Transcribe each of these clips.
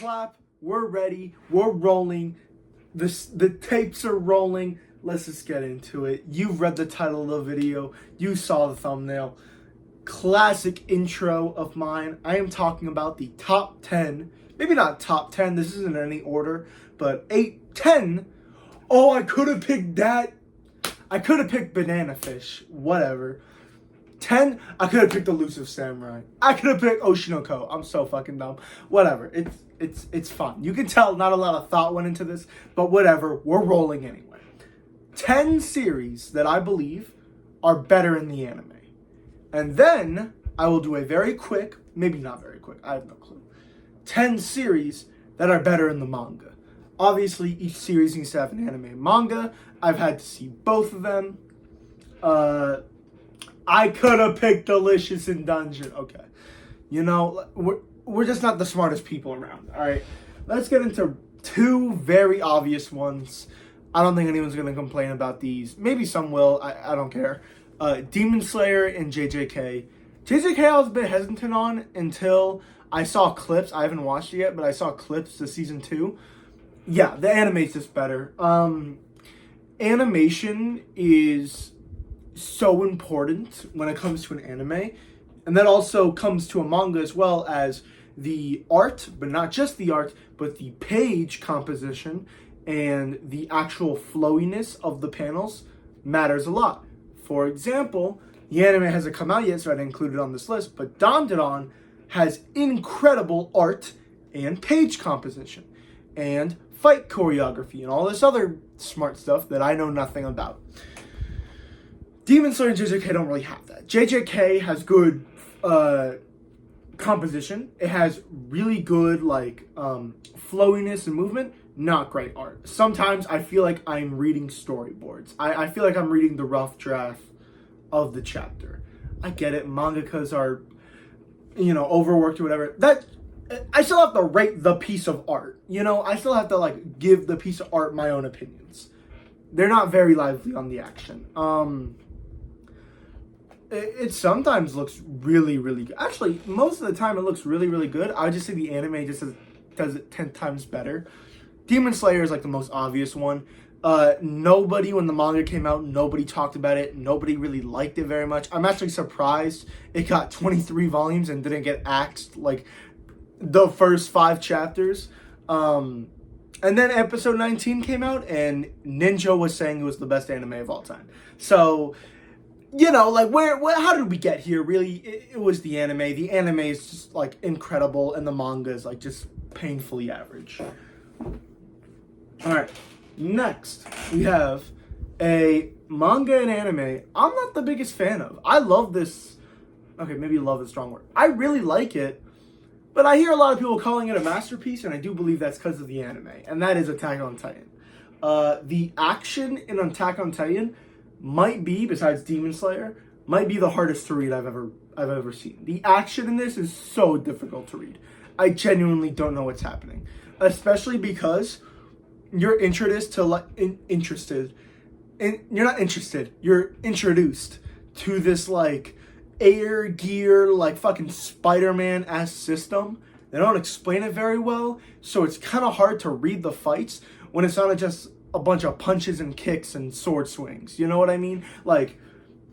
clap. We're ready. We're rolling. The tapes are rolling. Let's just get into it. You've read the title of the video. You saw the thumbnail. Classic intro of mine. I am talking about the top 10. Maybe not top 10. This isn't in any order. But 8, 10. Oh, I could have picked that. I could have picked Banana Fish. Whatever. 10, I could have picked Elusive Samurai. I could have picked Oshinoko. I'm so fucking dumb. Whatever. It's fun. You can tell not a lot of thought went into this, but whatever. We're rolling anyway. 10 series that I believe are better in the anime. And then I will do a very quick, maybe not very quick, I have no clue. 10 series that are better in the manga. Obviously, each series needs to have an anime and manga. I've had to see both of them. I could have picked Delicious in Dungeon. Okay. You know, we're just not the smartest people around. All right. Let's get into two very obvious ones. I don't think anyone's going to complain about these. Maybe some will. I don't care. Demon Slayer and JJK. JJK I was a bit hesitant on until I saw clips. I haven't watched it yet, but I saw clips to season 2. Yeah, the anime's just better. Animation is so important when it comes to an anime, and that also comes to a manga as well, as the art, but not just the art, but the page composition and the actual flowiness of the panels matters a lot. For example, the anime hasn't come out yet, so I didn't include it on this list, but Dandadan has incredible art and page composition and fight choreography and all this other smart stuff that I know nothing about. Demon Slayer and JJK don't really have that. JJK has good composition. It has really good flowiness and movement. Not great art. Sometimes I feel like I'm reading storyboards. I feel like I'm reading the rough draft of the chapter. I get it. Mangakas are, overworked or whatever. That I still have to rate the piece of art. I still have to give the piece of art my own opinions. They're not very lively on the action. It sometimes looks really, really good. Actually, most of the time it looks really, really good. I would just say the anime just does it 10 times better. Demon Slayer is the most obvious one. Nobody, when the manga came out, nobody talked about it. Nobody really liked it very much. I'm actually surprised it got 23 volumes and didn't get axed the first 5 chapters. And then episode 19 came out and Ninja was saying it was the best anime of all time. So, how did we get here? Really, it was the anime. The anime is just incredible, and the manga is just painfully average. All right, next we have a manga and anime I'm not the biggest fan of. I love this. Okay, maybe love is a strong word. I really like it, but I hear a lot of people calling it a masterpiece, and I do believe that's because of the anime, and that is Attack on Titan. The action in Attack on Titan might be, besides Demon Slayer, might be the hardest to read I've ever seen. The action in this is so difficult to read. I genuinely don't know what's happening, especially because you're introduced to you're not interested. You're introduced to this air gear fucking Spider-Man-esque system. They don't explain it very well, so it's kind of hard to read the fights when it's not just a bunch of punches and kicks and sword swings. You know what I mean?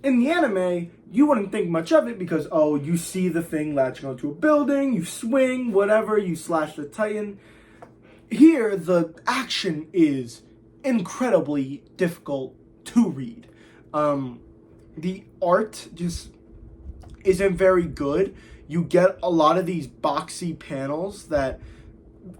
In the anime, you wouldn't think much of it because, you see the thing latching onto a building, you swing, whatever, you slash the Titan. Here, the action is incredibly difficult to read. The art just isn't very good. You get a lot of these boxy panels that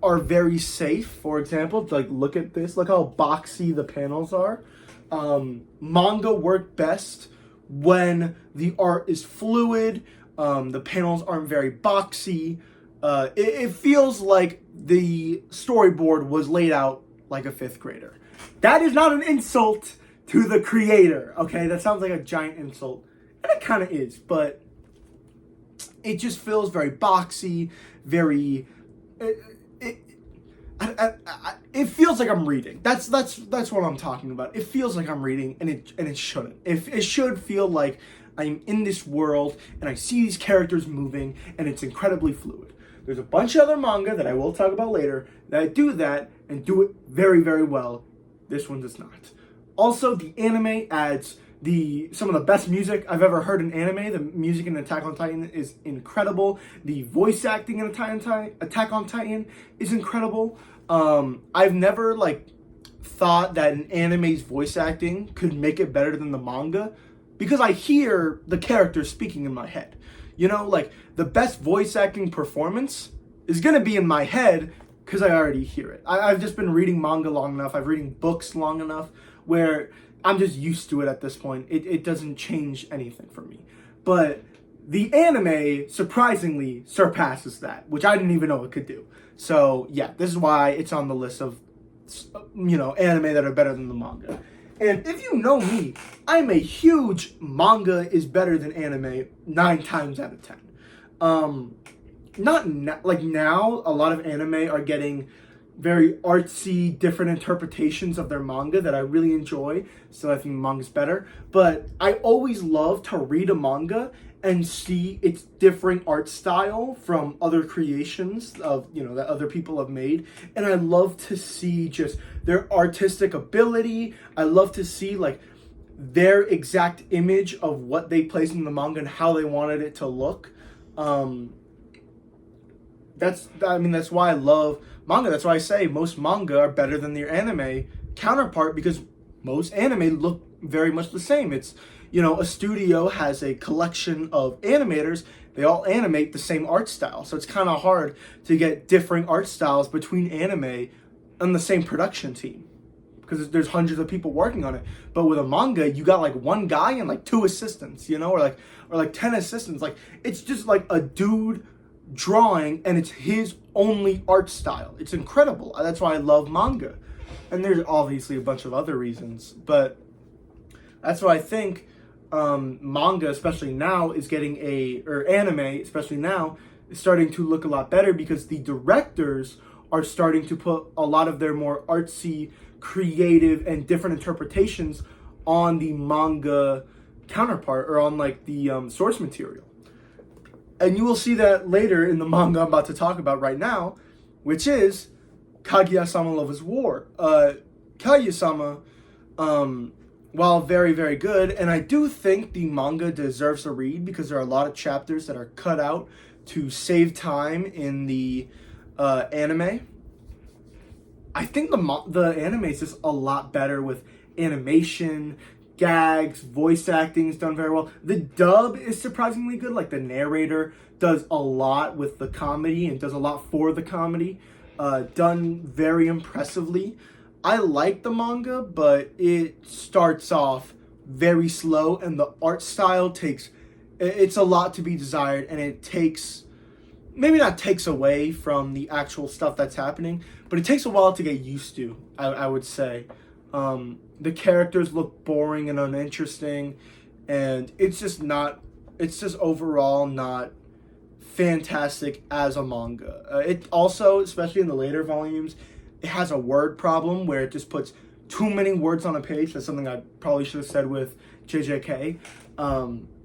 are very safe. For example, look at this. Look how boxy the panels are. Manga work best when the art is fluid. The panels aren't very boxy. It feels like the storyboard was laid out like a 5th grader. That is not an insult to the creator, okay? That sounds like a giant insult. And it kind of is, but it just feels very boxy, very... It feels like I'm reading. That's what I'm talking about. It feels like I'm reading, and it shouldn't. It should feel like I'm in this world, and I see these characters moving, and it's incredibly fluid. There's a bunch of other manga that I will talk about later that do that and do it very, very well. This one does not. Also, the anime adds some of the best music I've ever heard in anime. The music in Attack on Titan is incredible. The voice acting in Attack on Titan is incredible. I've never thought that an anime's voice acting could make it better than the manga, because I hear the characters speaking in my head. The best voice acting performance is gonna be in my head because I already hear it. I've just been reading manga long enough. I've reading books long enough where I'm just used to it at this point. It doesn't change anything for me. But the anime surprisingly surpasses that, which I didn't even know it could do. So yeah, this is why it's on the list of anime that are better than the manga. And if you know me, I'm a huge manga is better than anime 9 times out of 10. Now, a lot of anime are getting very artsy, different interpretations of their manga that I really enjoy. So I think manga's better. But I always love to read a manga and see its different art style from other creations of, that other people have made. And I love to see just their artistic ability. I love to see their exact image of what they placed in the manga and how they wanted it to look. That's why I love manga. That's why I say most manga are better than their anime counterpart, because most anime look very much the same. It's, a studio has a collection of animators. They all animate the same art style. So it's kind of hard to get different art styles between anime and the same production team, because there's hundreds of people working on it. But with a manga, you got one guy and 2 assistants, or 10 assistants. It's just a dude drawing, and it's his only art style. It's incredible. That's why I love manga. And there's obviously a bunch of other reasons, but that's why I think manga, especially now, is getting anime, especially now, is starting to look a lot better, because the directors are starting to put a lot of their more artsy, creative, and different interpretations on the manga counterpart, or on the source material. And you will see that later in the manga I'm about to talk about right now, which is Kaguya-sama Love is War. Kaguya-sama, while very, very good, and I do think the manga deserves a read, because there are a lot of chapters that are cut out to save time in the anime. I think the anime is just a lot better with animation, gags, voice acting is done very well. The dub is surprisingly good. The narrator does a lot with the comedy and does a lot for the comedy. Done very impressively. I like the manga, but it starts off very slow, and the art style it's a lot to be desired, and it maybe not takes away from the actual stuff that's happening, but it takes a while to get used to, I would say. The characters look boring and uninteresting, and it's just overall not fantastic as a manga. It also, especially in the later volumes, it has a word problem where it just puts too many words on a page. That's something I probably should have said with JJK.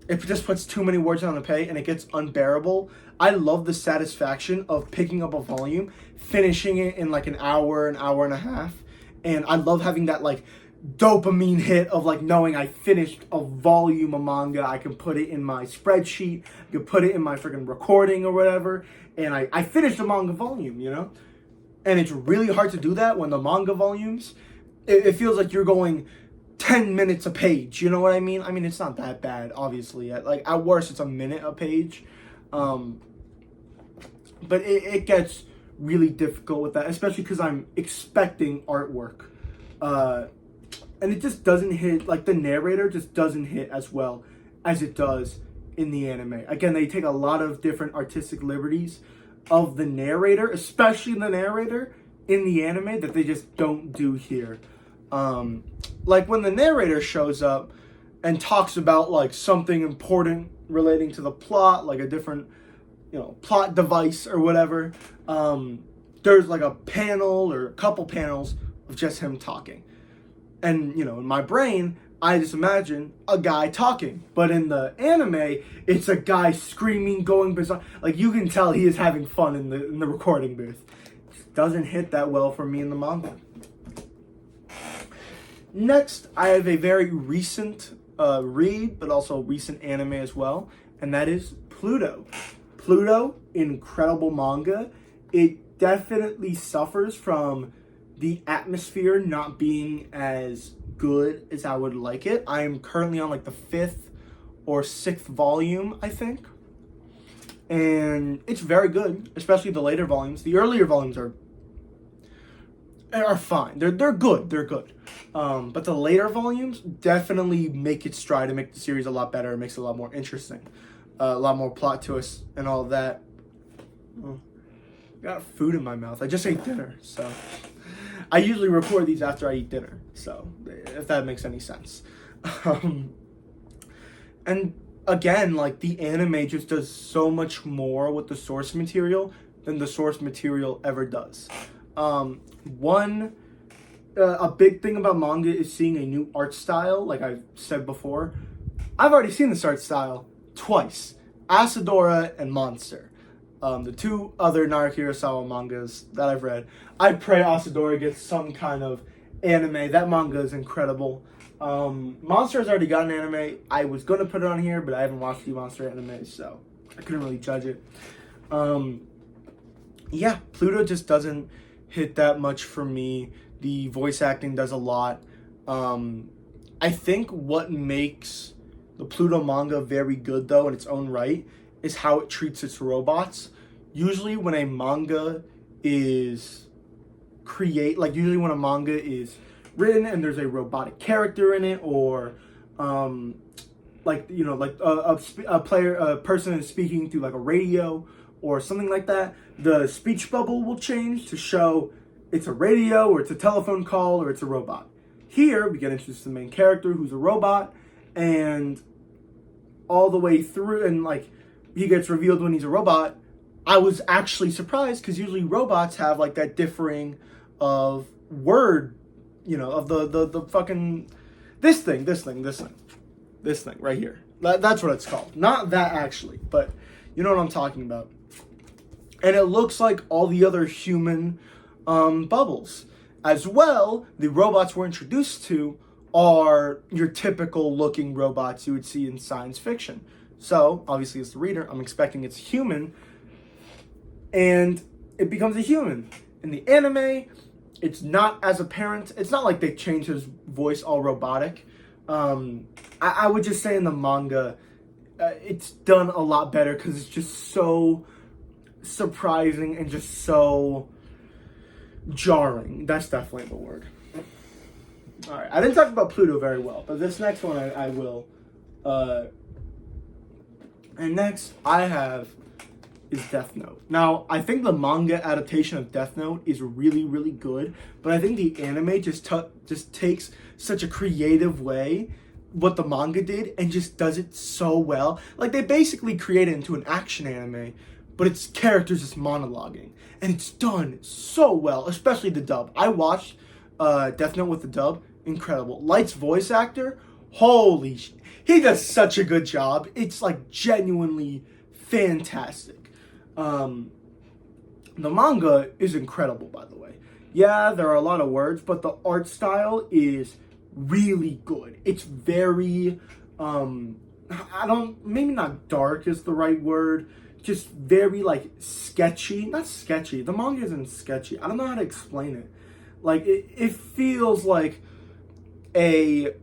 It just puts too many words on a page, and it gets unbearable. I love the satisfaction of picking up a volume, finishing it in an hour and a half. And I love having that dopamine hit of knowing I finished a volume of manga. I can put it in my spreadsheet, I can put it in my freaking recording or whatever, and I finished a manga volume, And it's really hard to do that when the manga volumes, it feels like you're going 10 minutes a page, you know what I mean? I mean, it's not that bad, obviously. At worst, it's a minute a page. But it gets really difficult with that, especially because I'm expecting artwork. And it just doesn't hit, the narrator just doesn't hit as well as it does in the anime. Again, they take a lot of different artistic liberties of the narrator, especially the narrator in the anime, that they just don't do here. When the narrator shows up and talks about something important relating to the plot, a different plot device or whatever, there's a panel or a couple panels of just him talking. And in my brain, I just imagine a guy talking. But in the anime, it's a guy screaming, going bizarre. Like, you can tell he is having fun in the recording booth. It doesn't hit that well for me in the manga. Next, I have a very recent read, but also recent anime as well, and that is Pluto. Pluto, incredible manga. It definitely suffers from the atmosphere not being as good as I would like it. I am currently on like the 5th or 6th volume, I think. And it's very good, especially the later volumes. The earlier volumes are fine. They're good. They're good. But the later volumes definitely make its stride and make the series a lot better. It makes it a lot more interesting. A lot more plot twists and all of that. Oh, got food in my mouth. I just ate dinner, so I usually record these after I eat dinner. So if that makes any sense. And again, like, the anime just does so much more with the source material than the source material ever does. A big thing about manga is seeing a new art style. Like I've said before, I've already seen this art style twice. Asadora and Monster. The two other Kaguya-sama mangas that I've read. I pray Asadora gets some kind of anime. That manga is incredible. Monster has already got an anime. I was going to put it on here, but I haven't watched the Monster anime, so I couldn't really judge it. Yeah, Pluto just doesn't hit that much for me. The voice acting does a lot. I think what makes the Pluto manga very good, though, in its own right, is how it treats its robots. Usually when a manga is usually when a manga is written and there's a robotic character in it, or a person is speaking through like a radio or something like that, the speech bubble will change to show it's a radio, or it's a telephone call, or it's a robot. Here, we get introduced to the main character, who's a robot, and all the way through, and like, he gets revealed when he's a robot. I was actually surprised, because usually robots have like that differing of word, of the fucking, this thing right here. That's what it's called. Not that actually, but you know what I'm talking about. And it looks like all the other human bubbles. As well, the robots we're introduced to are your typical looking robots you would see in science fiction. So, obviously as the reader, I'm expecting it's human, and it becomes a human. In the anime, it's not as apparent. It's not like they changed his voice all robotic. I would just say in the manga, it's done a lot better, because it's just so surprising and just so jarring. That's definitely the word. Alright, I didn't talk about Pluto very well, but this next one I will. And next I have is Death Note. Now, I think the manga adaptation of Death Note is really, really good, but I think the anime just takes such a creative way what the manga did and just does it so well. Like, they basically create it into an action anime, but it's characters just monologuing, and it's done so well, especially the dub. I watched Death Note with the dub. Incredible. Light's voice actor, holy shit, he does such a good job. It's like genuinely fantastic. The manga is incredible, by the way. Yeah, there are a lot of words, but the art style is really good. It's very, maybe not dark is the right word, just very, like, sketchy. Not sketchy. The manga isn't sketchy. I don't know how to explain it. Like, it feels like a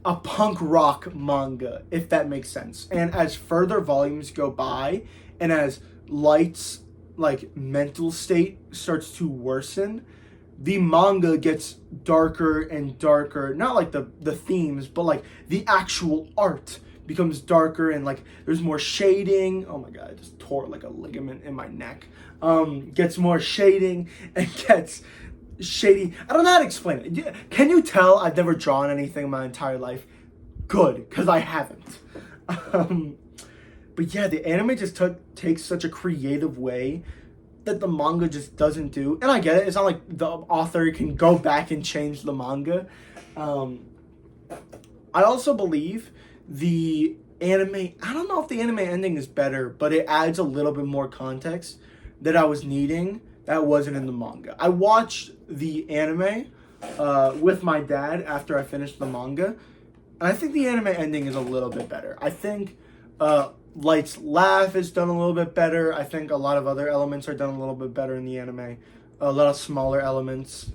punk rock manga, if that makes sense. And as further volumes go by, and as Light's, like, mental state starts to worsen, the manga gets darker and darker. Not like the themes, but like the actual art becomes darker, and like there's more shading. Oh my god, I just tore like a ligament in my neck. Gets more shading and gets shady. I don't know how to explain it. Can you tell I've never drawn anything in my entire life? Good, because I haven't. But yeah, the anime just takes such a creative way that the manga just doesn't do. And I get it. It's not like the author can go back and change the manga. I also believe the anime, I don't know if the anime ending is better, but it adds a little bit more context that I was needing that wasn't in the manga. I watched the anime with my dad after I finished the manga, and I think the anime ending is a little bit better. I think Light's laugh is done a little bit better. I think a lot of other elements are done a little bit better in the anime. A lot of smaller elements.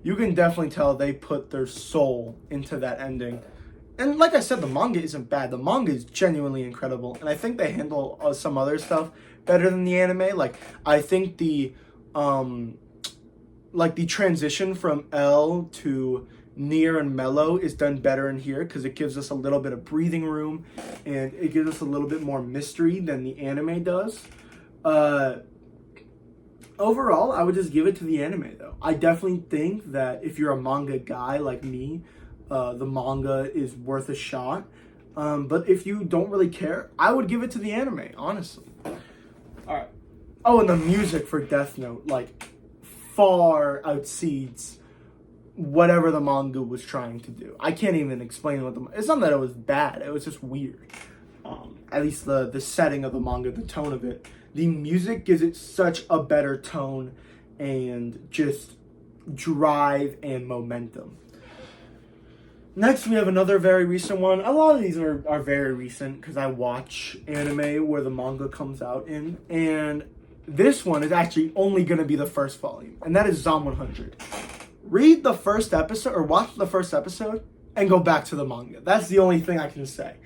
You can definitely tell they put their soul into that ending. And like I said, the manga isn't bad. The manga is genuinely incredible. And I think they handle some other stuff better than the anime. Like, I think the transition from L to Near and Mellow is done better in here because it gives us a little bit of breathing room and it gives us a little bit more mystery than the anime does. Overall, I would just give it to the anime, though. I definitely think that if you're a manga guy like me, the manga is worth a shot. But if you don't really care, I would give it to the anime, honestly. All right. Oh, and the music for Death Note, like, far exceeds whatever the manga was trying to do. I can't even explain what it's not that it was bad. It was just weird. At least the setting of the manga, the tone of it. The music gives it such a better tone and just drive and momentum. Next, we have another very recent one. A lot of these are very recent because I watch anime where the manga comes out in. And this one is actually only going to be the first volume. And that is Zom 100. Read the first episode or watch the first episode and go back to the manga. That's the only thing I can say.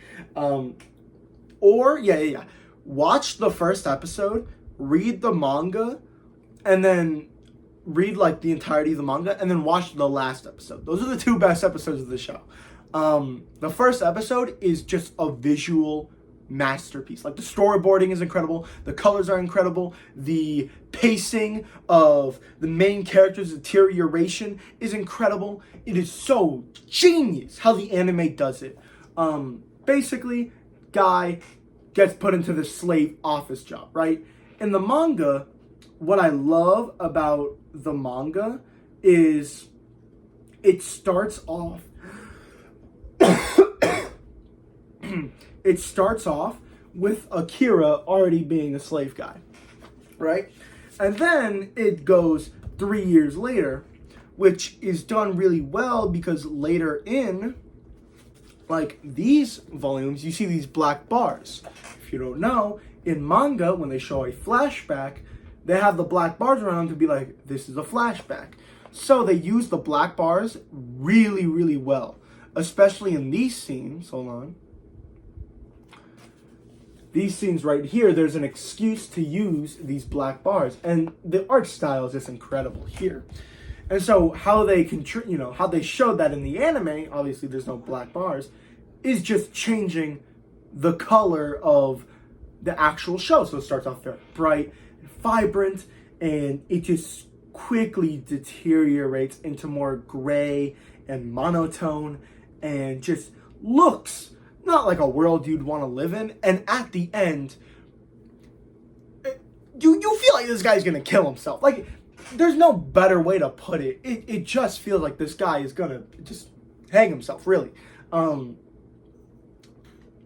Watch the first episode, read the manga, and then read like the entirety of the manga, and then watch the last episode. Those are the two best episodes of the show. The first episode is just a visual masterpiece. Like, the storyboarding is incredible, the colors are incredible, the pacing of the main character's deterioration is incredible. It is so genius how the anime does it. Basically, guy gets put into this slave office job, right? In the manga, what I love about the manga is it starts off with Akira already being a slave guy, right? And then it goes 3 years later, which is done really well because later in, like, these volumes, you see these black bars. If you don't know, in manga, when they show a flashback, they have the black bars around to be like, this is a flashback. So they use the black bars really, really well. Especially in these scenes. Hold on. These scenes right here, there's an excuse to use these black bars. And the art style is just incredible here. And so how they how they showed that in the anime, obviously there's no black bars, is just changing the color of the actual show. So it starts off very bright and vibrant, and it just quickly deteriorates into more gray and monotone, and just looks not like a world you'd want to live in. And at the end, you feel like this guy's gonna kill himself. Like, there's no better way to put it. It just feels like this guy is gonna just hang himself, really.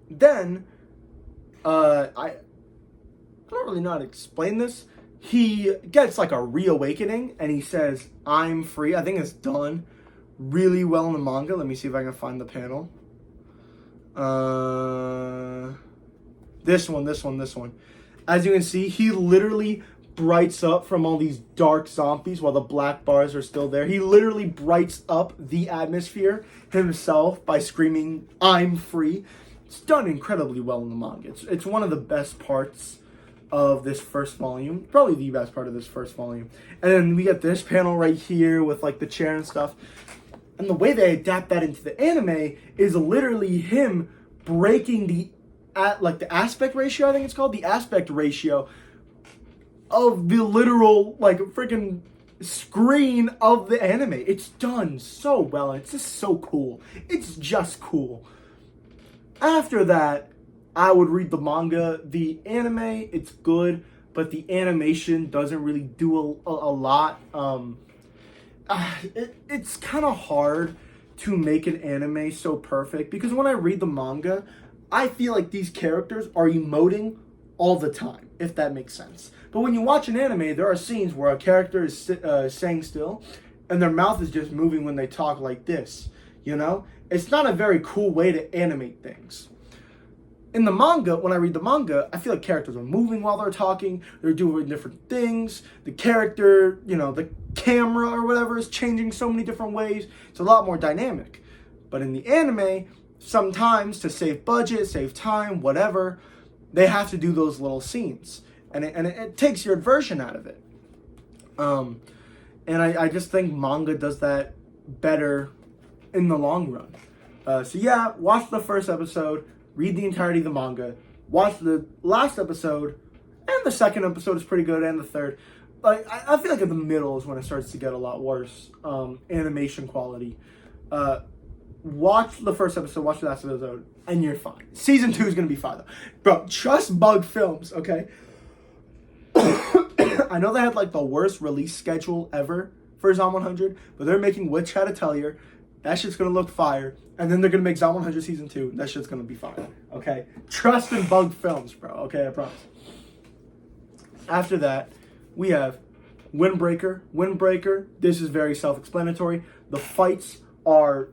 Then, I don't really know how to explain this. He gets like a reawakening and he says, I'm free. I think it's done really well in the manga. Let me see if I can find the panel. This one. As you can see, he literally brights up from all these dark zombies while the black bars are still there. He literally brights up the atmosphere himself by screaming, I'm free. It's done incredibly well in the manga. It's one of the best parts of this first volume. Probably the best part of this first volume. And then we get this panel right here with like the chair and stuff. And the way they adapt that into the anime is literally him breaking the aspect ratio, I think it's called, the aspect ratio of the literal like freaking screen of the anime. It's done so well. It's just so cool. It's just cool. After that, I would read the manga. The anime, it's good, but the animation doesn't really do a lot. It's kind of hard to make an anime so perfect, because when I read the manga, I feel like these characters are emoting all the time, if that makes sense. But when you watch an anime, there are scenes where a character is staying still and their mouth is just moving when they talk like this, you know? It's not a very cool way to animate things. In the manga, when I read the manga, I feel like characters are moving while they're talking, they're doing different things, the character, you know, the camera or whatever is changing so many different ways. It's a lot more dynamic. But in the anime, sometimes to save budget, save time, whatever, they have to do those little scenes. And it takes your version out of it. And I just think manga does that better in the long run. So yeah, watch the first episode, read the entirety of the manga, watch the last episode, and the second episode is pretty good, and the third. Like I feel like in the middle is when it starts to get a lot worse. Animation quality. Watch the first episode, watch the last episode, and you're fine. Season 2 is gonna be fine though. Bro, trust Bug Films, okay? I know they had like the worst release schedule ever for Zom 100, but they're making Witch Hat Atelier. That shit's gonna look fire. And then they're gonna make Zom 100 Season 2. That shit's gonna be fire. Okay? Trust in Bug Films, bro. Okay, I promise. After that, we have Windbreaker. Windbreaker, this is very self-explanatory. The fights are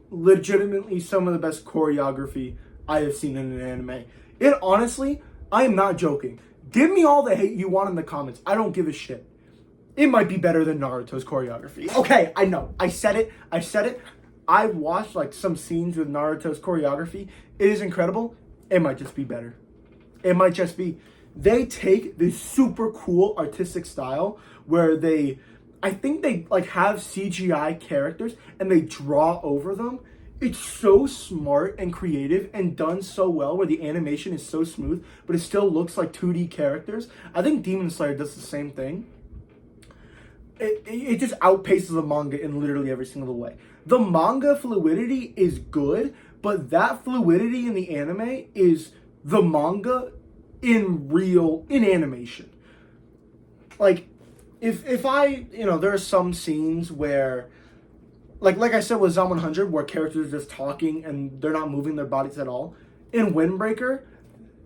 legitimately some of the best choreography I have seen in an anime. It honestly, I am not joking. Give me all the hate you want in the comments. I don't give a shit. It might be better than Naruto's choreography. Okay, I know. I said it. I watched like some scenes with Naruto's choreography. It is incredible. It might just be better. It might just be. They take this super cool artistic style where I think they like have CGI characters and they draw over them. It's so smart and creative and done so well where the animation is so smooth, but it still looks like 2D characters. I think Demon Slayer does the same thing. It just outpaces the manga in literally every single way. The manga fluidity is good, but that fluidity in the anime is the manga in animation. Like, if I, there are some scenes where, like I said with Zom 100, where characters are just talking and they're not moving their bodies at all. In Windbreaker,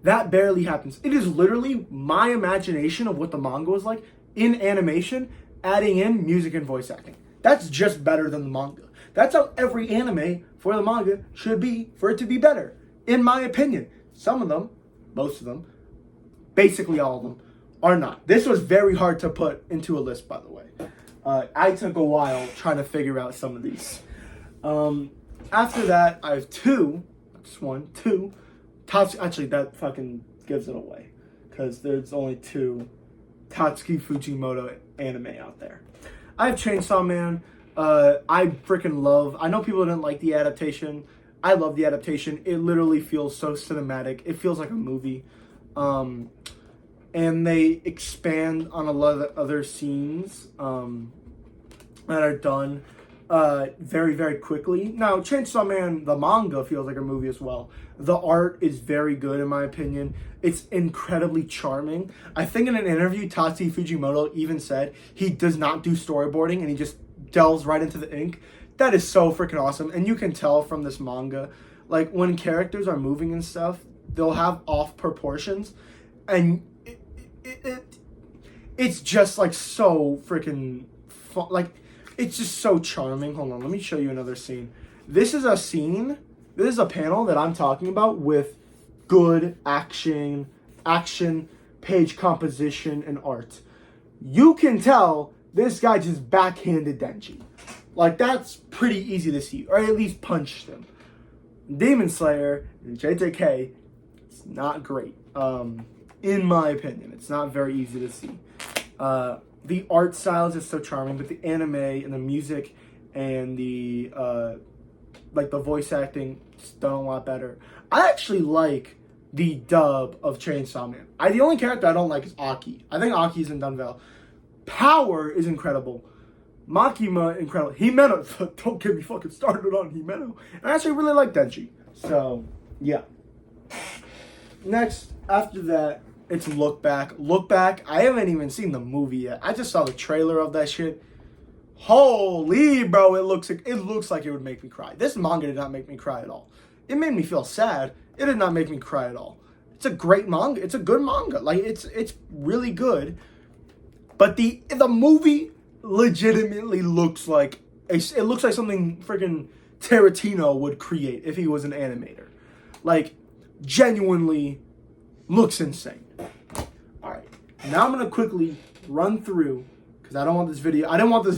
that barely happens. It is literally my imagination of what the manga was like in animation, adding in music and voice acting. That's just better than the manga. That's how every anime for the manga should be for it to be better, in my opinion. Some of them, most of them, basically all of them, are not. This was very hard to put into a list, by the way. I took a while trying to figure out some of these. After that, I have two. Actually, that fucking gives it away. Because there's only 2 Tatsuki Fujimoto anime out there. I have Chainsaw Man. I freaking love... I know people didn't like the adaptation. I love the adaptation. It literally feels so cinematic. It feels like a movie. And they expand on a lot of the other scenes that are done very, very quickly. Now, Chainsaw Man, the manga, feels like a movie as well. The art is very good, in my opinion. It's incredibly charming. I think in an interview, Tatsuki Fujimoto even said he does not do storyboarding and he just delves right into the ink. That is so freaking awesome. And you can tell from this manga, like, when characters are moving and stuff, they'll have off proportions. And it's just, like, so freaking fun. Like, it's just so charming. Hold on, let me show you another scene. This is a panel that I'm talking about with good action, page composition, and art. You can tell this guy just backhanded Denji. Like, that's pretty easy to see, or at least punched him. Demon Slayer and JJK, it's not great. In my opinion, it's not very easy to see. The art style is just so charming, but the anime and the music and the the voice acting is done a lot better. I actually like the dub of Chainsaw Man. The only character I don't like is Aki. I think Aki isn't done well. Power is incredible. Makima, incredible. Himeno, don't get me fucking started on Himeno. I actually really like Denji. So, yeah. Next, after that, it's Look Back. Look Back, I haven't even seen the movie yet. I just saw the trailer of that shit. Holy, bro, it looks like it would make me cry. This manga did not make me cry at all. It made me feel sad. It did not make me cry at all. It's a great manga. It's a good manga. Like, it's really good. But the movie legitimately looks like it looks like something freaking Tarantino would create if he was an animator. Like, genuinely looks insane. All right, now I'm gonna quickly run through, because I didn't want this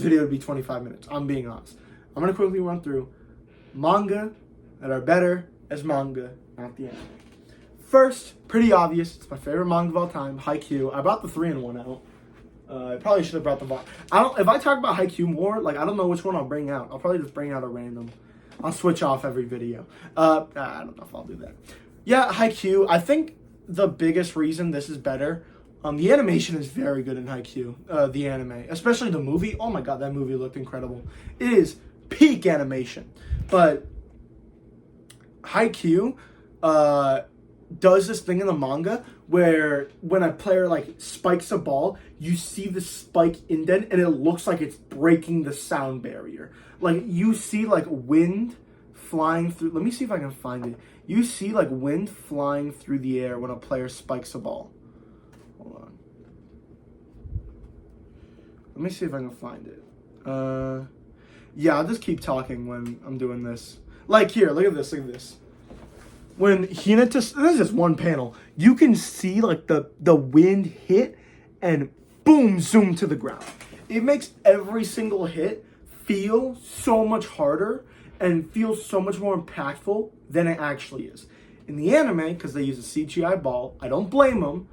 video to be 25 minutes. I'm being honest. I'm gonna quickly run through manga that are better as manga, not the anime. First, pretty obvious. It's my favorite manga of all time, Haikyuu. I brought the 3-in-1 out. I probably should have brought the volume. If I talk about Haikyuu more, like, I don't know which one I'll bring out. I'll probably just bring out a random. I'll switch off every video. I don't know if I'll do that. Yeah, Haikyuu. I think the biggest reason this is better, the animation is very good in Haikyuu, the anime. Especially the movie. Oh my god, that movie looked incredible. It is peak animation. But Haikyuu, does this thing in the manga where when a player like spikes a ball, you see the spike indent and it looks like it's breaking the sound barrier. Like, you see like wind flying through. Let me see if I can find it. You see like wind flying through the air when a player spikes a ball. Hold on. Let me see if I can find it. Yeah, I'll just keep talking when I'm doing this. Like, here, look at this, look at this. When Hinata, this is just one panel, you can see like the wind hit and boom, zoom to the ground. It makes every single hit feel so much harder and feel so much more impactful than it actually is. In the anime, because they use a CGI ball, I don't blame them,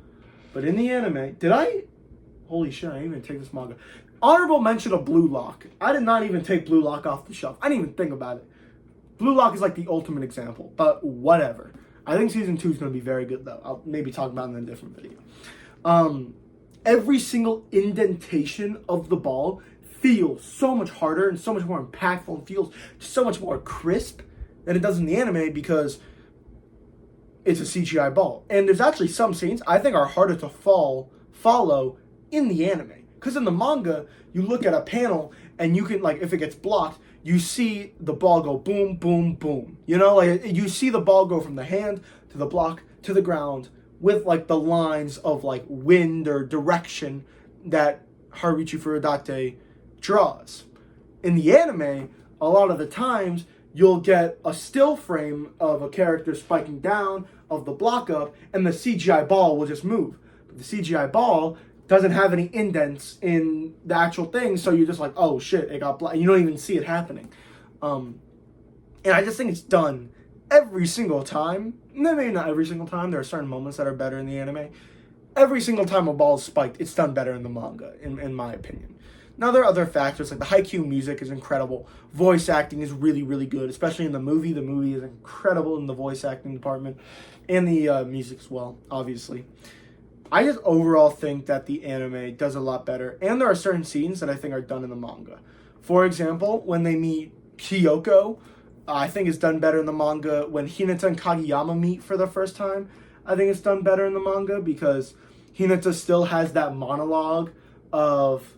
but in the anime, holy shit, I didn't even take this manga. Honorable mention of Blue Lock. I did not even take Blue Lock off the shelf. I didn't even think about it. Blue Lock is like the ultimate example, but whatever. I think season 2 is going to be very good, though. I'll maybe talk about it in a different video. Every single indentation of the ball feels so much harder and so much more impactful and feels so much more crisp than it does in the anime because it's a CGI ball. And there's actually some scenes I think are harder to follow in the anime. Because in the manga, you look at a panel and you can, like, if it gets blocked, you see the ball go boom, boom, boom. You know, like, you see the ball go from the hand to the block to the ground with, like, the lines of, like, wind or direction that Haruichi Furudate draws. In the anime, a lot of the times, you'll get a still frame of a character spiking down, of the block up, and the CGI ball will just move. But the CGI ball doesn't have any indents in the actual thing, so you're just like, oh shit, it got blocked. You don't even see it happening. And I just think it's done every single time. Maybe not every single time. There are certain moments that are better in the anime. Every single time a ball is spiked, it's done better in the manga, in my opinion. Now, there are other factors, like the Haikyuu music is incredible. Voice acting is really, really good, especially in the movie. The movie is incredible in the voice acting department, and the music as well, obviously. I just overall think that the anime does a lot better, and there are certain scenes that I think are done in the manga. For example, when they meet Kyoko, I think it's done better in the manga. When Hinata and Kageyama meet for the first time, I think it's done better in the manga because Hinata still has that monologue of,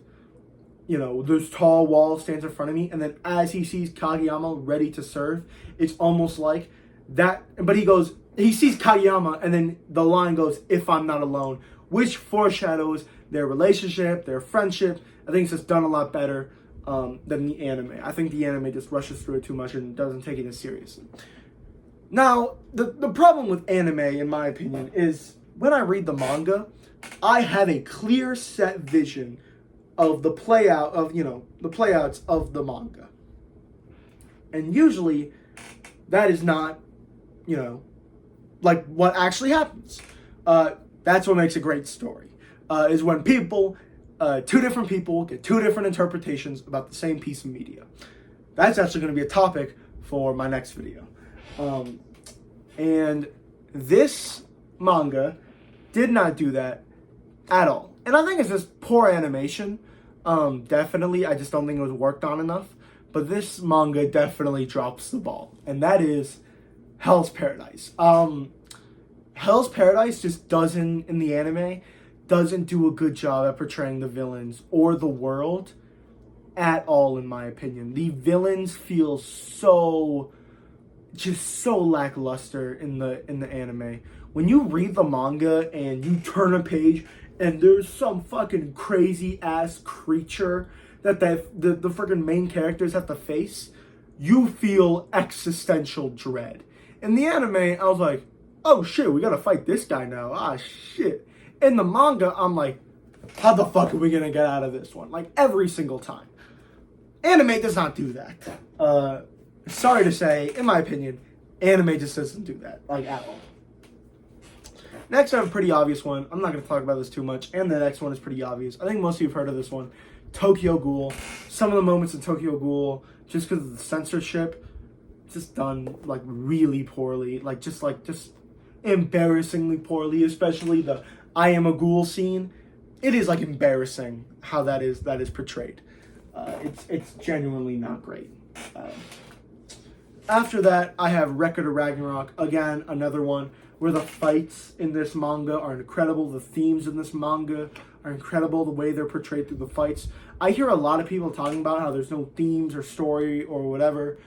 you know, this tall wall stands in front of me, and then as he sees Kageyama ready to serve, it's almost like that, but he sees Kageyama, and then the line goes, if I'm not alone, which foreshadows their relationship, their friendship. I think it's just done a lot better than the anime. I think the anime just rushes through it too much and doesn't take it as seriously. Now, the problem with anime, in my opinion, is when I read the manga, I have a clear set vision of the playout of, you know, the playouts of the manga. And usually that is not, you know, like what actually happens. That's what makes a great story. Is when people, two different people get two different interpretations about the same piece of media. That's actually going to be a topic for my next video. And this manga did not do that at all. And I think it's just poor animation. Definitely, I just don't think it was worked on enough. But this manga definitely drops the ball. And that is Hell's Paradise. Hell's Paradise just doesn't, in the anime, doesn't do a good job at portraying the villains or the world at all, in my opinion. The villains feel so lackluster in the anime. When you read the manga and you turn a page and there's some fucking crazy ass creature that the freaking main characters have to face, you feel existential dread. In the anime, I was like, oh shit, we gotta fight this guy now. Ah shit. In the manga, I'm like, how the fuck are we gonna get out of this one? Like, every single time. Anime does not do that. Sorry to say, in my opinion, anime just doesn't do that, like, at all. Next, I have a pretty obvious one. I'm not going to talk about this too much, and the next one is pretty obvious. I think most of you have heard of this one. Tokyo Ghoul. Some of the moments in Tokyo Ghoul, just because of the censorship, just done, like, really poorly. Just embarrassingly poorly, especially the I am a ghoul scene. It is, like, embarrassing how that is portrayed. It's genuinely not great. After that, I have Record of Ragnarok. Again, another one where the fights in this manga are incredible. The themes in this manga are incredible. The way they're portrayed through the fights. I hear a lot of people talking about how there's no themes or story or whatever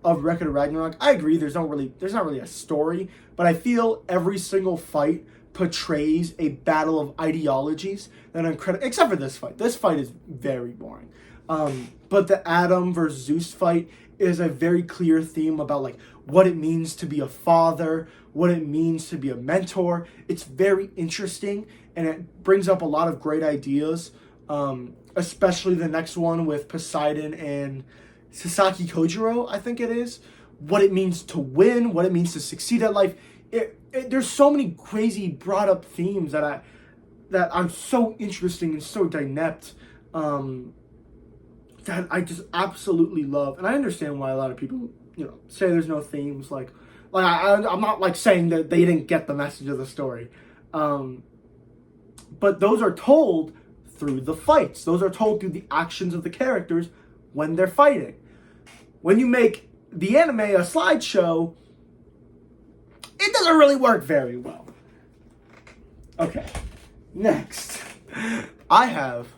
of Record of Ragnarok. I agree. There's not really a story, but I feel every single fight portrays a battle of ideologies that are incredible. Except for this fight. This fight is very boring. But the Adam versus Zeus fight is a very clear theme about, like, what it means to be a father, what it means to be a mentor. It's very interesting, and it brings up a lot of great ideas, especially the next one with Poseidon and Sasaki Kojiro, I think it is. What it means to win, what it means to succeed at life. There's so many crazy brought up themes that are so interesting and so dynamic, that I just absolutely love. And I understand why a lot of people, say there's no themes. I'm not, like, saying that they didn't get the message of the story. But those are told through the fights. Those are told through the actions of the characters when they're fighting. When you make the anime a slideshow, it doesn't really work very well. Okay, next, I have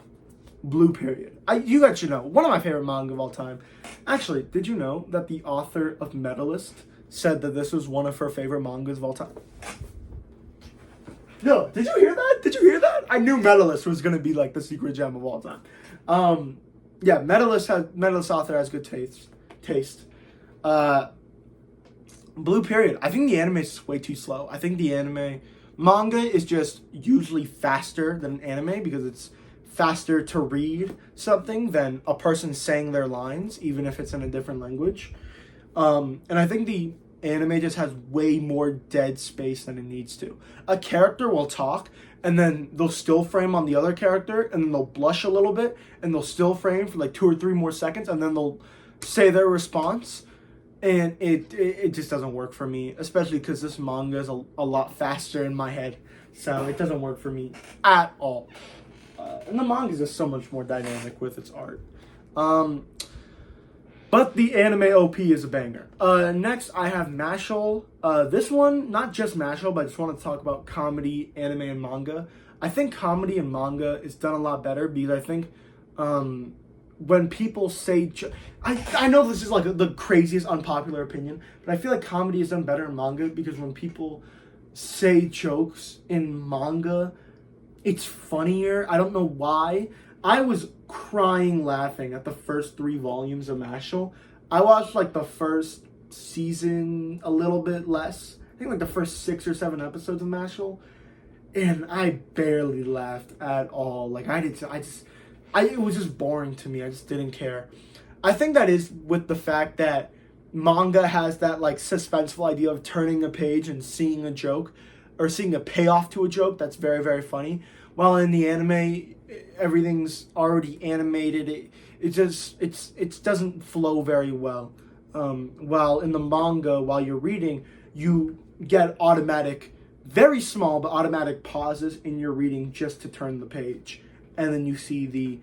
Blue Period. You guys should know, one of my favorite manga of all time. Actually, did you know that the author of Medalist said that this was one of her favorite mangas of all time? No, did you hear that? I knew Medalist was going to be, like, the secret gem of all time. Yeah, Medalist author has good taste. Blue Period. I think the anime is way too slow. I think the manga is just usually faster than an anime because it's faster to read something than a person saying their lines, even if it's in a different language. And I think the anime just has way more dead space than it needs to. A character will talk, and then they'll still frame on the other character, and then they'll blush a little bit, and they'll still frame for like 2 or 3 more seconds, and then they'll say their response. And it just doesn't work for me, especially because this manga is a lot faster in my head. So it doesn't work for me at all. And the manga is just so much more dynamic with its art. But the anime OP is a banger. Next, I have Mashal. This one, not just Mashal, but I just want to talk about comedy, anime, and manga. I think comedy and manga is done a lot better because I think when people say... I know this is like the craziest unpopular opinion, but I feel like comedy is done better in manga because when people say jokes in manga, it's funnier. I don't know why. I was crying laughing at the first 3 volumes of Mashal. I watched like the first season a little bit less. I think like the first 6 or 7 episodes of Mashal. And I barely laughed at all. Like it was just boring to me. I just didn't care. I think that is with the fact that manga has that like suspenseful idea of turning a page and seeing a joke or seeing a payoff to a joke that's very, very funny. While in the anime, everything's already animated. It doesn't flow very well. While in the manga, while you're reading, you get automatic, very small but automatic pauses in your reading just to turn the page, and then you see the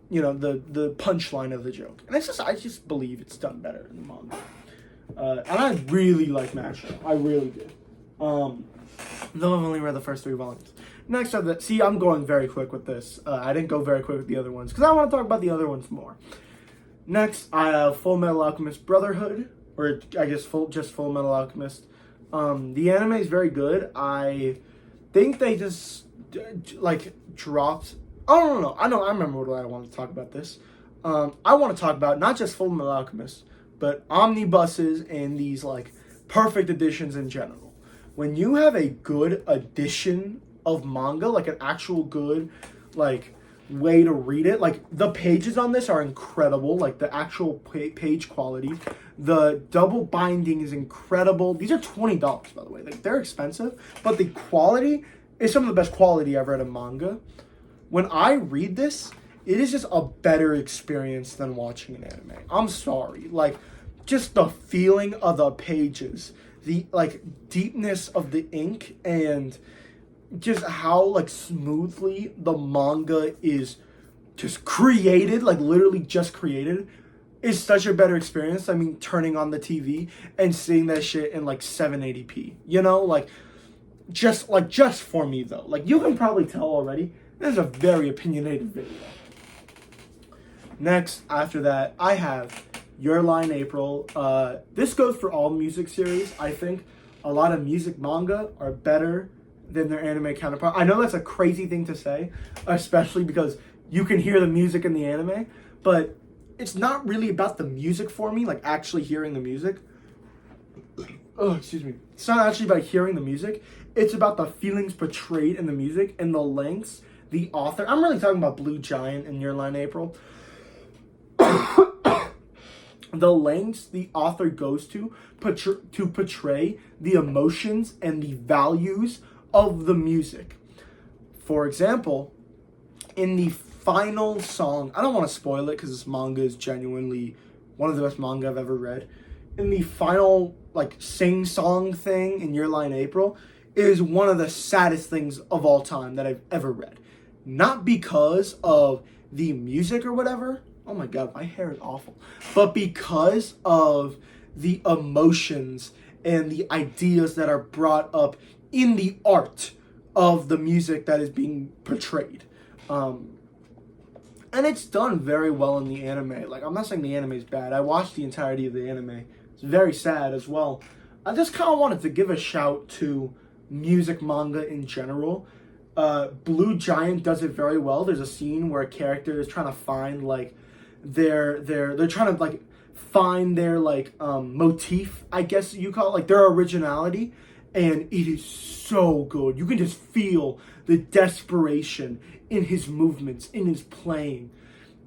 punchline of the joke. And I just believe it's done better in the manga. And I really like Mashal. I really did. Though I've only read the first 3 volumes. Next are the, see, I'm going very quick with this. I didn't go very quick with the other ones because I want to talk about the other ones more. Next, I have Full Metal Alchemist Brotherhood, or I guess just Full Metal Alchemist. The anime is very good. I think they just like dropped. Oh no, I remember what I want to talk about this. I want to talk about not just Full Metal Alchemist, but omnibuses and these like perfect editions in general. When you have a good edition of manga, like an actual good like way to read it, like the pages on this are incredible, like the actual page quality, the double binding is incredible. These are $20, by the way. Like, they're expensive, but the quality is some of the best quality I've read in manga. When I read this, it is just a better experience than watching an anime. I'm sorry, like, just the feeling of the pages, the like deepness of the ink, and just how like smoothly the manga is just created, like literally just created, is such a better experience. I mean, turning on the TV and seeing that shit in like 780p, you know, like just for me though, like you can probably tell already, this is a very opinionated video. Next, after that, I have Your Lie in April. This goes for all music series. I think a lot of music manga are better than their anime counterpart. I know that's a crazy thing to say, especially because you can hear the music in the anime, but it's not really about the music for me, like actually hearing the music. Oh, excuse me. It's not actually about hearing the music. It's about the feelings portrayed in the music and the lengths the author... I'm really talking about Blue Giant and Your Lie in April. The lengths the author goes to portray the emotions and the values of the music. For example, in the final song, I don't want to spoil it because this manga is genuinely one of the best manga I've ever read. In the final like sing-song thing in Your Lie in April is one of the saddest things of all time that I've ever read. Not because of the music or whatever. Oh my god, my hair is awful. But because of the emotions and the ideas that are brought up in the art of the music that is being portrayed. And it's done very well in the anime. Like, I'm not saying the anime is bad. I watched the entirety of the anime. It's very sad as well. I just kind of wanted to give a shout to music manga in general. Blue Giant does it very well. There's a scene where a character is trying to find, like, they're trying to, like, find their, like, motif, I guess you call it, like, their originality. And it is so good. You can just feel the desperation in his movements, in his playing.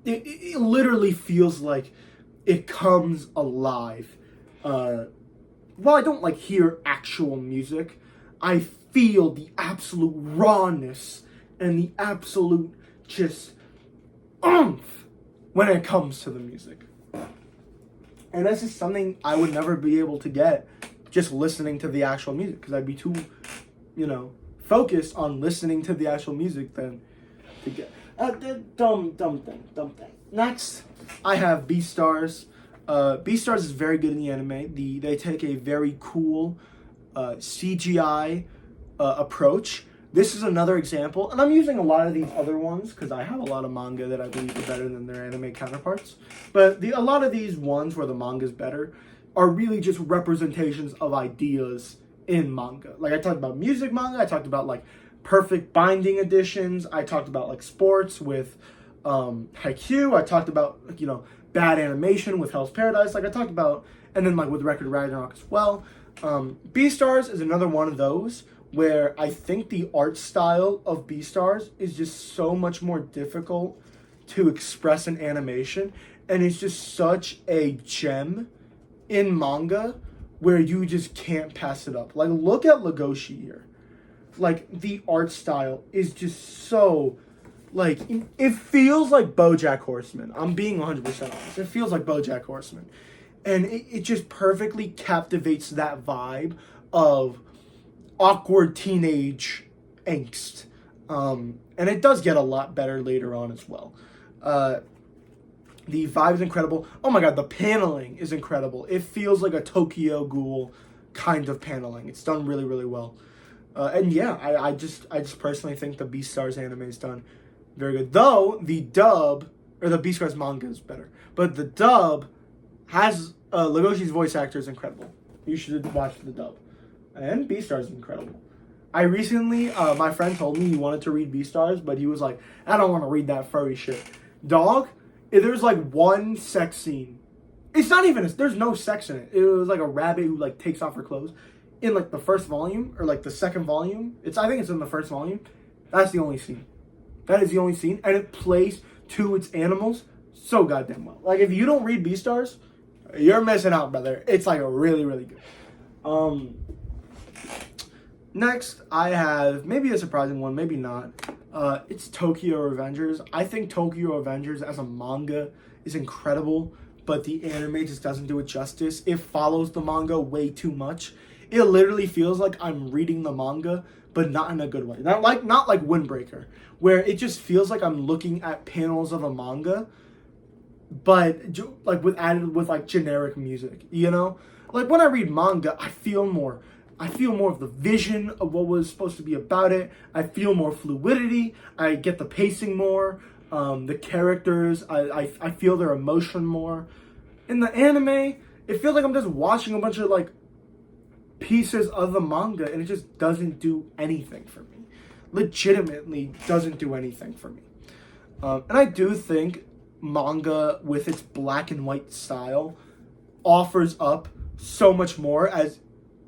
It literally feels like it comes alive. While I don't like hear actual music, I feel the absolute rawness and the absolute just oomph when it comes to the music. And this is something I would never be able to get just listening to the actual music, because I'd be too, focused on listening to the actual music than to get dumb thing. Next, I have Beastars. Beastars is very good in the anime. They take a very cool CGI approach. This is another example, and I'm using a lot of these other ones because I have a lot of manga that I believe are better than their anime counterparts. But a lot of these ones where the manga is better are really just representations of ideas in manga. Like, I talked about music manga, I talked about like perfect binding editions, I talked about like sports with Haikyuu, I talked about bad animation with Hell's Paradise, like I talked about, and then like with Record Ragnarok as well. Beastars is another one of those where I think the art style of Beastars is just so much more difficult to express in animation, and it's just such a gem in manga where you just can't pass it up. Like, look at Legoshi here. Like, the art style is just so, like, it feels like BoJack Horseman. I'm being 100% honest. It feels like BoJack Horseman. And it just perfectly captivates that vibe of awkward teenage angst. And it does get a lot better later on as well. The vibe is incredible. Oh my god, the paneling is incredible. It feels like a Tokyo Ghoul kind of paneling. It's done really, really well. And yeah, I just personally think the Beastars anime is done very good. Though the dub or the Beastars manga is better, but the dub has Legoshi's voice actor is incredible. You should watch the dub, and Beastars is incredible. I recently, my friend told me he wanted to read Beastars, but he was like, I don't want to read that furry shit. Dog, if there's like one sex scene. It's not even, there's no sex in it. It was like a rabbit who like takes off her clothes. In like the first volume, or like the second volume. I think it's in the first volume. That's the only scene. That is the only scene. And it plays to its animals so goddamn well. Like if you don't read Beastars, you're missing out, brother. It's like a really, really good. Next, I have maybe a surprising one, maybe not. It's Tokyo Revengers. I think Tokyo Revengers as a manga is incredible, but the anime just doesn't do it justice. It follows the manga way too much. It literally feels like I'm reading the manga, but not in a good way. Not like Windbreaker, where it just feels like I'm looking at panels of a manga, but like with like generic music. You know, like when I read manga, I feel more of the vision of what was supposed to be about it. I feel more fluidity. I get the pacing more. The characters, I feel their emotion more. In the anime, it feels like I'm just watching a bunch of like pieces of the manga, and it just doesn't do anything for me. Legitimately doesn't do anything for me. And I do think manga with its black and white style offers up so much more, as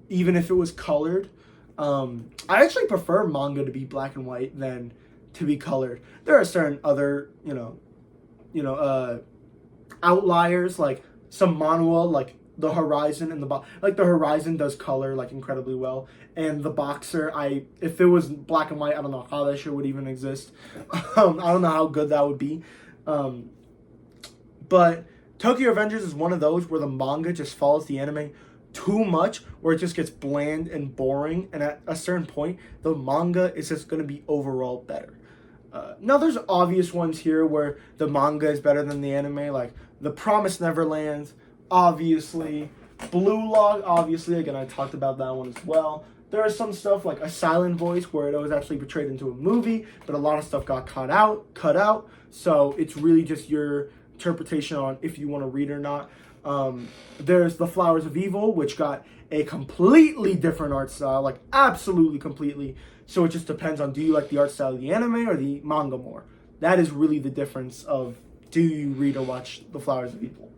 even if it was colored. I actually prefer manga to be black and white than to be colored. There are certain other, outliers, like some manhwa, like the Horizon and the Horizon does color like incredibly well, and the Boxer, if it was black and white, I don't know how that shit would even exist. I don't know how good that would be. But Tokyo Revengers is one of those where the manga just follows the anime too much, where it just gets bland and boring, and at a certain point, the manga is just going to be overall better. Now, there's obvious ones here where the manga is better than the anime, like The Promised Neverland, obviously. Blue Log, obviously. Again, I talked about that one as well. There is some stuff like A Silent Voice where it was actually portrayed into a movie, but a lot of stuff got cut out. So it's really just your interpretation on if you want to read or not. There's The Flowers of Evil, which got a completely different art style, like absolutely completely. So it just depends on, do you like the art style of the anime or the manga more? That is really the difference of, do you read or watch The Flowers of Evil?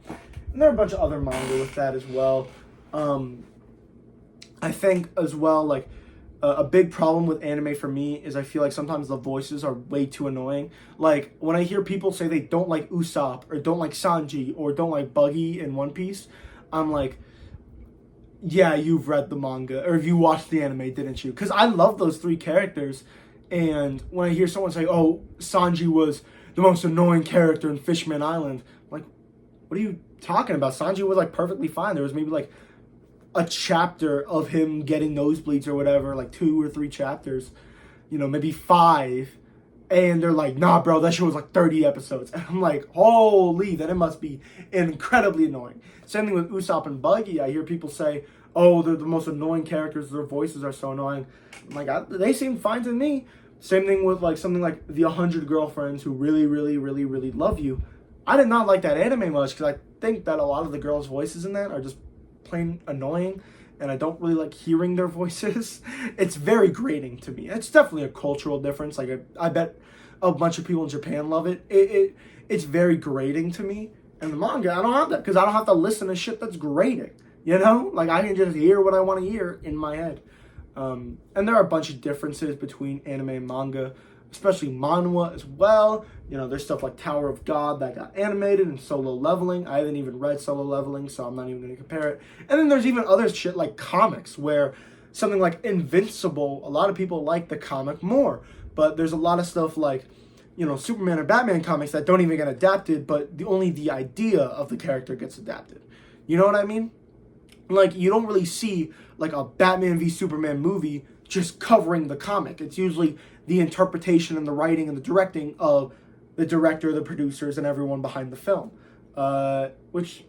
And there are a bunch of other manga with that as well. I think as well, like, a big problem with anime for me is I feel like sometimes the voices are way too annoying. Like, when I hear people say they don't like Usopp, or don't like Sanji, or don't like Buggy in One Piece, I'm like, yeah, you've read the manga, or you watched the anime, didn't you? Because I love those three characters, and when I hear someone say, oh, Sanji was the most annoying character in Fishman Island, I'm like, what are you talking about? Sanji was, like, perfectly fine. There was maybe, like, a chapter of him getting nosebleeds or whatever, like 2 or 3 chapters, maybe 5, and they're like, nah, bro, that show was like 30 episodes. And I'm like, holy, then it must be incredibly annoying. Same thing with Usopp and Buggy. I hear people say, oh, they're the most annoying characters, their voices are so annoying. I'm like, they seem fine to me. Same thing with like something like The 100 Girlfriends Who Really, Really, Really, Really Love You. I did not like that anime much, because I think that a lot of the girls' voices in that are just plain annoying, and I don't really like hearing their voices. It's very grating to me. It's definitely a cultural difference. Like, I bet a bunch of people in Japan love it. It's very grating to me. And the manga, I don't have that, because I don't have to listen to shit that's grating. Like, I can just hear what I want to hear in my head. And there are a bunch of differences between anime and manga, especially manhwa as well. There's stuff like Tower of God that got animated, and Solo Leveling. I haven't even read Solo Leveling, so I'm not even going to compare it. And then there's even other shit like comics, where something like Invincible, a lot of people like the comic more. But there's a lot of stuff like, Superman or Batman comics that don't even get adapted, but only the idea of the character gets adapted. You know what I mean? Like, you don't really see like a Batman v Superman movie just covering the comic. It's usually the interpretation and the writing and the directing of the director, the producers, and everyone behind the film, which,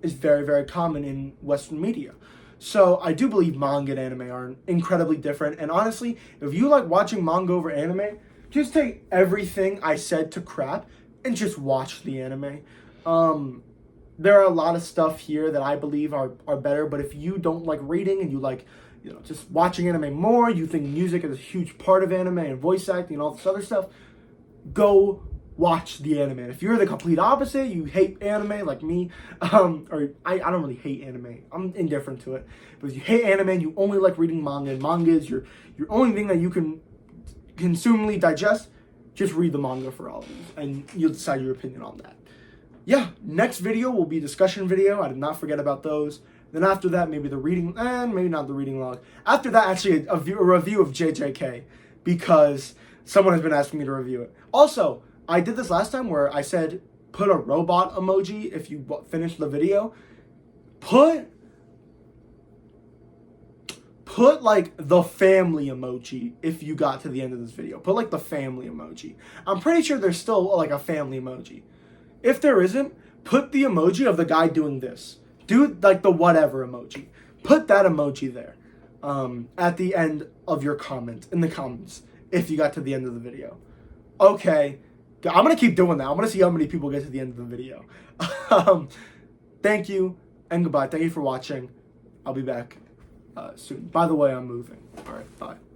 is very, very common in Western media. So I do believe manga and anime are incredibly different. And honestly, if you like watching manga over anime, just take everything I said to crap and just watch the anime. There are a lot of stuff here that I believe are better, but if you don't like reading and you like, just watching anime more, you think music is a huge part of anime and voice acting and all this other stuff, go watch the anime. If you're the complete opposite, you hate anime like me, or I don't really hate anime. I'm indifferent to it. But if you hate anime and you only like reading manga, and manga is your only thing that you can consumably digest, just read the manga for all of these, and you'll decide your opinion on that. Yeah, next video will be a discussion video. I did not forget about those. Then after that, maybe the reading, and maybe not the reading log. After that, actually, a review of JJK, because someone has been asking me to review it. Also, I did this last time where I said, put a robot emoji if you finish the video. Put like the family emoji if you got to the end of this video. Put like the family emoji. I'm pretty sure there's still like a family emoji. If there isn't, put the emoji of the guy doing this. Do like the whatever emoji. Put that emoji there at the end of your comment, in the comments, if you got to the end of the video. Okay, I'm going to keep doing that. I'm going to see how many people get to the end of the video. Thank you and goodbye. Thank you for watching. I'll be back soon. By the way, I'm moving. All right, bye.